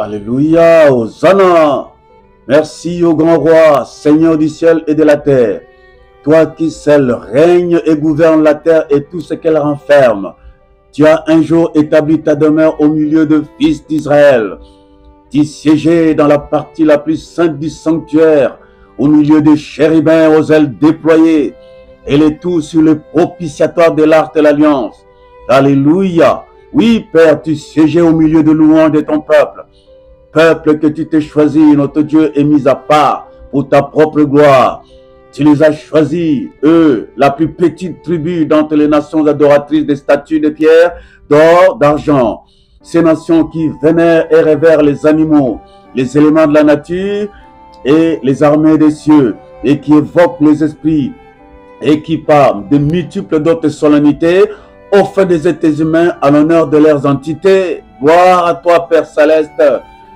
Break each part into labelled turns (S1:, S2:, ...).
S1: Alléluia, Hosanna. Merci au grand roi, Seigneur du ciel et de la terre. Toi qui seul règne et gouverne la terre et tout ce qu'elle renferme. Tu as un jour établi ta demeure au milieu de fils d'Israël. Tu siégeais dans la partie la plus sainte du sanctuaire, au milieu des chérubins aux ailes déployées, et les tout sur le propitiatoire de l'arche de l'alliance. Alléluia. Oui, Père, tu siégeais au milieu de louanges de ton peuple. Peuple que tu t'es choisi, notre Dieu, est mis à part pour ta propre gloire. Tu les as choisis, eux, la plus petite tribu d'entre les nations adoratrices des statues de pierre, d'or, d'argent. Ces nations qui vénèrent et révèrent les animaux, les éléments de la nature et les armées des cieux, et qui évoquent les esprits, et qui parlent de multiples d'autres solennités, offrent des êtres humains à l'honneur de leurs entités. Gloire à toi, Père Céleste.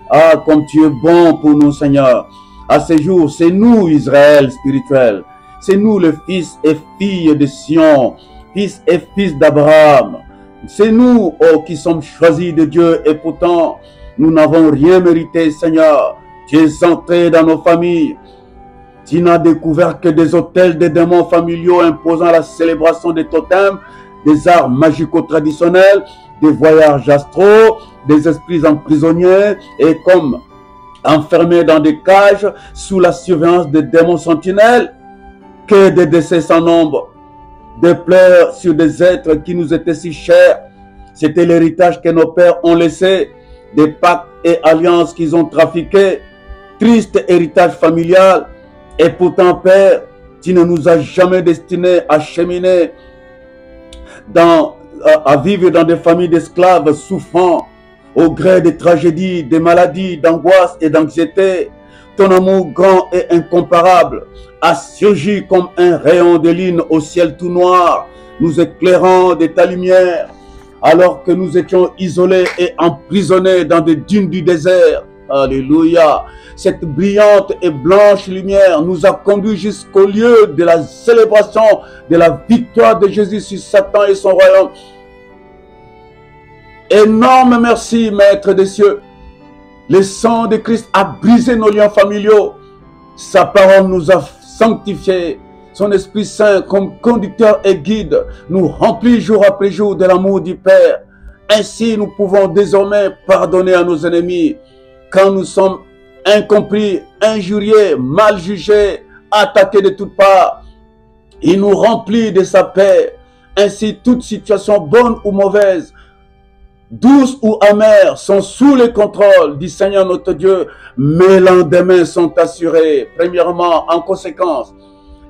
S1: Ah, comme tu es bon pour nous, Seigneur. À ce jour, c'est nous, Israël spirituel. C'est nous, le fils et fille de Sion, fils et fils d'Abraham. C'est nous, oh, qui sommes choisis de Dieu, et pourtant, nous n'avons rien mérité, Seigneur. Tu es entré dans nos familles. Tu n'as découvert que des autels de démons familiaux imposant la célébration des totems, des arts magico-traditionnels, des voyages astraux, des esprits emprisonnés et comme enfermés dans des cages sous la surveillance des démons sentinelles. Que des décès sans nombre, des pleurs sur des êtres qui nous étaient si chers. C'était l'héritage que nos pères ont laissé, des pactes et alliances qu'ils ont trafiqués. Triste héritage familial. Et pourtant, Père, tu ne nous as jamais destinés à cheminer à vivre dans des familles d'esclaves souffrant au gré des tragédies, des maladies, d'angoisse et d'anxiété. Ton amour grand et incomparable a surgi comme un rayon de lune au ciel tout noir, nous éclairant de ta lumière, alors que nous étions isolés et emprisonnés dans des dunes du désert. Alléluia. Cette brillante et blanche lumière nous a conduits jusqu'au lieu de la célébration de la victoire de Jésus sur Satan et son royaume. Énorme merci, Maître des cieux. Le sang de Christ a brisé nos liens familiaux. Sa parole nous a sanctifiés. Son Esprit Saint, comme conducteur et guide, nous remplit jour après jour de l'amour du Père. Ainsi, nous pouvons désormais pardonner à nos ennemis quand nous sommes incompris, injuriés, mal jugés, attaqués de toutes parts. Il nous remplit de sa paix. Ainsi, toute situation bonne ou mauvaise, douces ou amères, sont sous le contrôle du Seigneur notre Dieu. Mes lendemains sont assurés. Premièrement, en conséquence,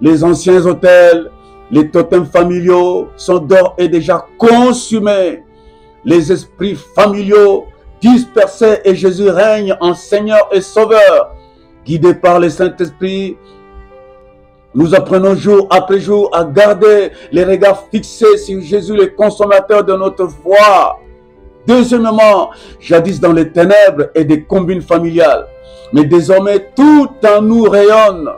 S1: les anciens autels, les totems familiaux sont d'ores et déjà consumés. Les esprits familiaux dispersés et Jésus règne en Seigneur et Sauveur. Guidés par le Saint-Esprit, nous apprenons jour après jour à garder les regards fixés sur Jésus, le consommateur de notre foi. Deuxièmement, jadis dans les ténèbres et des combines familiales, mais désormais tout en nous rayonne.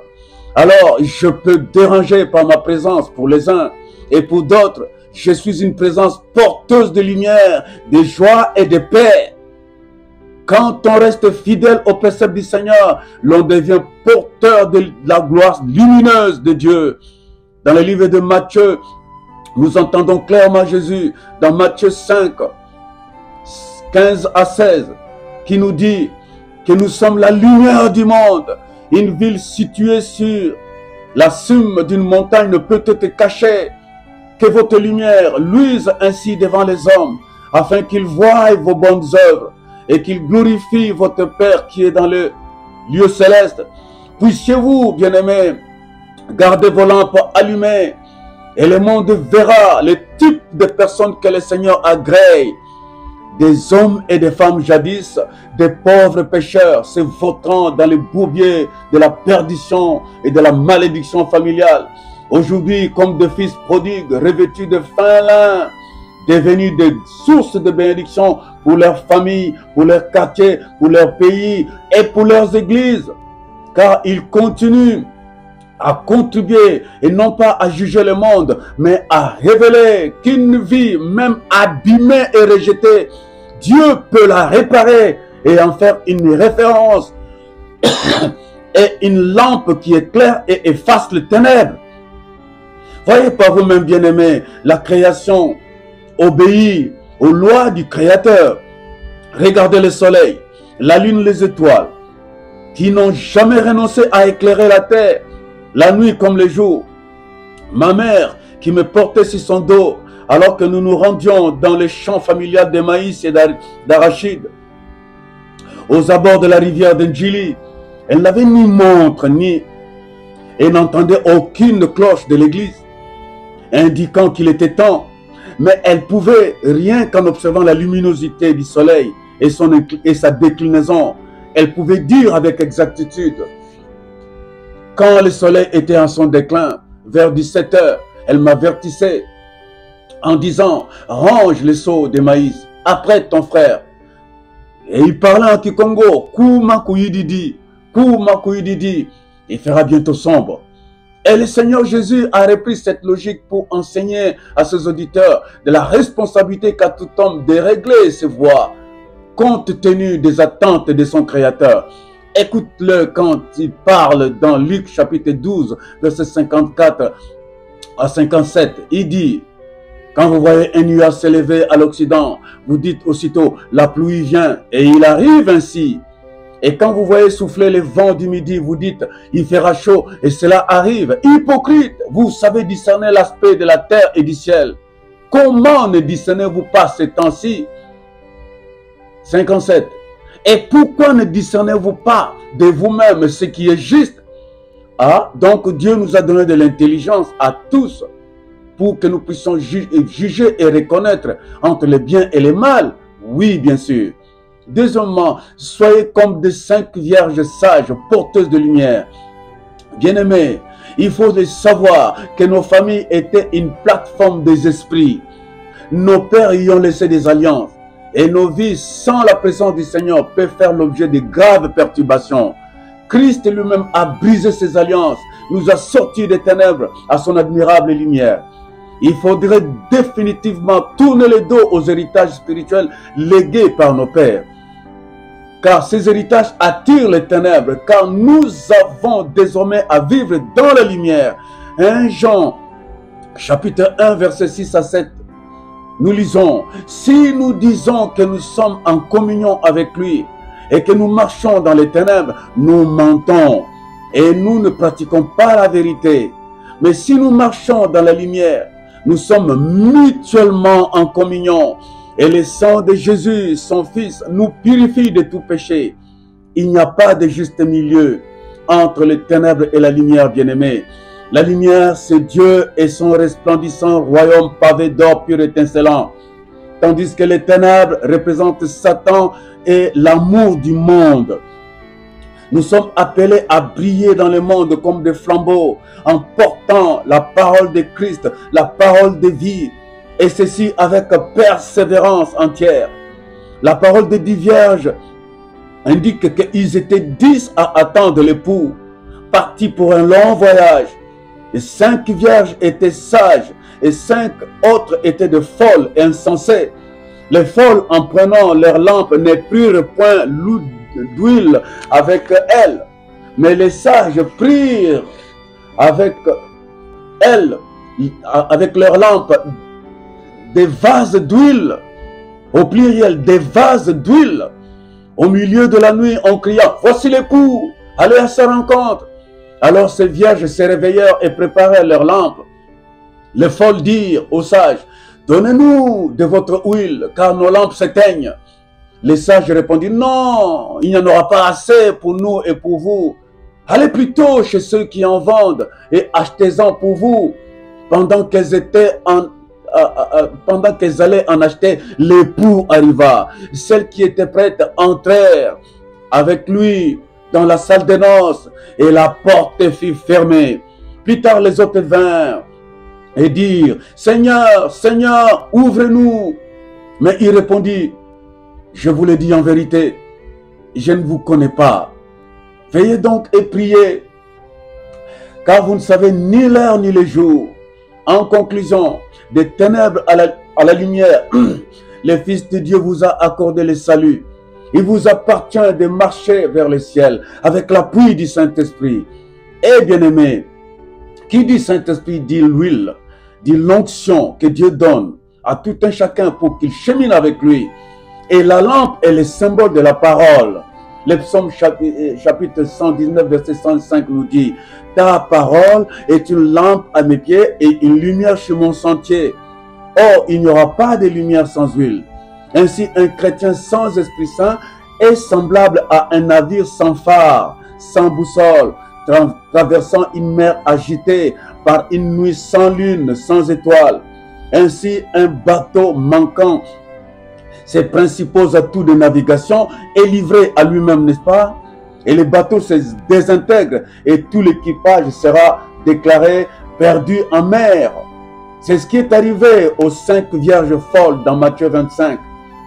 S1: Alors, je peux déranger par ma présence pour les uns et pour d'autres. Je suis une présence porteuse de lumière, de joie et de paix. Quand on reste fidèle au précepte du Seigneur, l'on devient porteur de la gloire lumineuse de Dieu. Dans le livre de Matthieu, nous entendons clairement Jésus, dans Matthieu 5, 15 à 16, qui nous dit que nous sommes la lumière du monde. Une ville située sur la cime d'une montagne ne peut être cachée. Que votre lumière luise ainsi devant les hommes, afin qu'ils voient vos bonnes œuvres et qu'ils glorifient votre Père qui est dans le lieu céleste. Puissiez-vous, bien-aimés, garder vos lampes allumées, et le monde verra le type de personnes que le Seigneur agrée. Des hommes et des femmes jadis, des pauvres pécheurs, se vautrant dans les bourbiers de la perdition et de la malédiction familiale. Aujourd'hui, comme des fils prodigues, revêtus de fin lin, devenus des sources de bénédiction pour leur famille, pour leur quartier, pour leur pays et pour leurs églises. Car ils continuent à contribuer et non pas à juger le monde, mais à révéler qu'une vie, même abîmée et rejetée, Dieu peut la réparer et en faire une référence et une lampe qui éclaire et efface les ténèbres. Voyez par vous-même, bien-aimés, la création obéit aux lois du Créateur. Regardez le soleil, la lune, les étoiles, qui n'ont jamais renoncé à éclairer la terre, la nuit comme le jour. Ma mère qui me portait sur son dos alors que nous nous rendions dans les champs familiales de maïs et d'arachides, aux abords de la rivière d'Endjili. Elle n'avait ni montre, et n'entendait aucune cloche de l'église, indiquant qu'il était temps. Mais elle pouvait, rien qu'en observant la luminosité du soleil et sa déclinaison, elle pouvait dire avec exactitude, quand le soleil était en son déclin, vers 17 h, elle m'avertissait en disant, range les seaux de maïs, après ton frère. Et il parlait en Kikongo, Kuma Kuyididi, il fera bientôt sombre. Et le Seigneur Jésus a repris cette logique pour enseigner à ses auditeurs de la responsabilité qu'a tout homme de régler ses voies, compte tenu des attentes de son Créateur. Écoute-le quand il parle dans Luc chapitre 12, versets 54 à 57. Il dit, quand vous voyez un nuage s'élever à l'Occident, vous dites aussitôt, la pluie vient, et il arrive ainsi. Et quand vous voyez souffler les vents du midi, vous dites, il fera chaud, et cela arrive. Hypocrite, vous savez discerner l'aspect de la terre et du ciel. Comment ne discernez-vous pas ces temps-ci? 57. Et pourquoi ne discernez-vous pas de vous-même ce qui est juste? Ah, donc Dieu nous a donné de l'intelligence à tous pour que nous puissions juger et reconnaître entre le bien et le mal. Oui, bien sûr. Deuxièmement, soyez comme des 5 vierges sages, porteuses de lumière. Bien-aimés, il faut savoir que nos familles étaient une plateforme des esprits. Nos pères y ont laissé des alliances. Et nos vies sans la présence du Seigneur peuvent faire l'objet de graves perturbations. Christ lui-même a brisé ses alliances, nous a sortis des ténèbres à son admirable lumière. Il faudrait définitivement tourner le dos aux héritages spirituels légués par nos pères. Car ces héritages attirent les ténèbres, car nous avons désormais à vivre dans la lumière. 1 Jean, chapitre 1, versets 6 à 7. Nous lisons, si nous disons que nous sommes en communion avec lui et que nous marchons dans les ténèbres, nous mentons et nous ne pratiquons pas la vérité. Mais si nous marchons dans la lumière, nous sommes mutuellement en communion. Et le sang de Jésus, son Fils, nous purifie de tout péché. Il n'y a pas de juste milieu entre les ténèbres et la lumière, bien-aimée. La lumière, c'est Dieu et son resplendissant royaume pavé d'or pur et étincelant. Tandis que les ténèbres représentent Satan et l'amour du monde. Nous sommes appelés à briller dans le monde comme des flambeaux, en portant la parole de Christ, la parole de vie, et ceci avec persévérance entière. La parole des 10 vierges indique qu'ils étaient 10 à attendre l'époux, partis pour un long voyage. Et 5 vierges étaient sages, et 5 autres étaient de folles et insensées. Les folles, en prenant leur lampe, ne prirent point d'huile avec elles, mais les sages prirent avec elles, avec leur lampe, des vases d'huile, au pluriel, des vases d'huile, au milieu de la nuit, en criant, voici l'époux, allez à sa rencontre. Alors ces vierges se réveillèrent et préparèrent leurs lampes. Les folles dirent aux sages, donnez-nous de votre huile, car nos lampes s'éteignent. Les sages répondirent, non, il n'y en aura pas assez pour nous et pour vous. Allez plutôt chez ceux qui en vendent et achetez-en pour vous. Pendant qu'elles allaient en acheter, l'époux arriva. Celles qui étaient prêtes entrèrent avec lui dans la salle de noces et la porte fut fermée. Plus tard, les autres vinrent et dirent, Seigneur, Seigneur, ouvre-nous. Mais il répondit, je vous le dis en vérité, je ne vous connais pas. Veillez donc et priez, car vous ne savez ni l'heure ni le jour. En conclusion, des ténèbres à la lumière, le Fils de Dieu vous a accordé le salut. Il vous appartient de marcher vers le ciel avec l'appui du Saint-Esprit. Et bien-aimé, qui dit Saint-Esprit dit l'huile, dit l'onction que Dieu donne à tout un chacun pour qu'il chemine avec lui. Et la lampe est le symbole de la parole. Le psaume chapitre 119, verset 105 nous dit: ta parole est une lampe à mes pieds et une lumière sur mon sentier. Or, il n'y aura pas de lumière sans huile. Ainsi, un chrétien sans Esprit Saint est semblable à un navire sans phare, sans boussole, traversant une mer agitée par une nuit sans lune, sans étoiles. Ainsi, un bateau manquant ses principaux atouts de navigation est livré à lui-même, n'est-ce pas? Et le bateau se désintègre et tout l'équipage sera déclaré perdu en mer. C'est ce qui est arrivé aux 5 vierges folles dans Matthieu 25.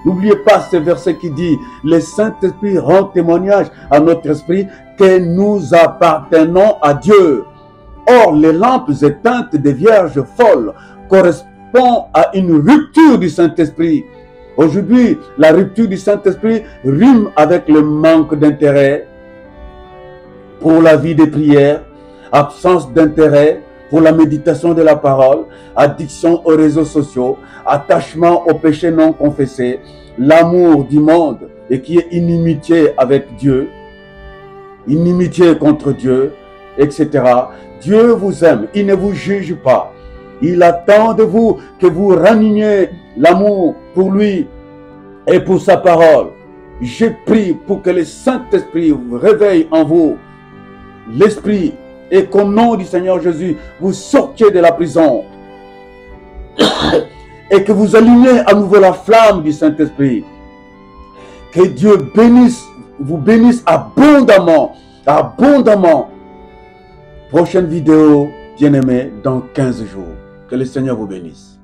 S1: N'oubliez pas ce verset qui dit: le Saint-Esprit rend témoignage à notre esprit que nous appartenons à Dieu. Or, les lampes éteintes des vierges folles correspondent à une rupture du Saint-Esprit. Aujourd'hui, la rupture du Saint-Esprit rime avec le manque d'intérêt pour la vie de prière, absence d'intérêt pour la méditation de la parole, addiction aux réseaux sociaux, attachement aux péchés non confessés, l'amour du monde et qui est inimitié avec Dieu, inimitié contre Dieu, etc. Dieu vous aime, il ne vous juge pas. Il attend de vous que vous ranimiez l'amour pour lui et pour sa parole. Je prie pour que le Saint-Esprit réveille en vous l'esprit et qu'au nom du Seigneur Jésus, vous sortiez de la prison et que vous allumez à nouveau la flamme du Saint-Esprit. Que Dieu vous bénisse abondamment, abondamment. Prochaine vidéo, bien-aimé, dans 15 jours. Que le Seigneur vous bénisse.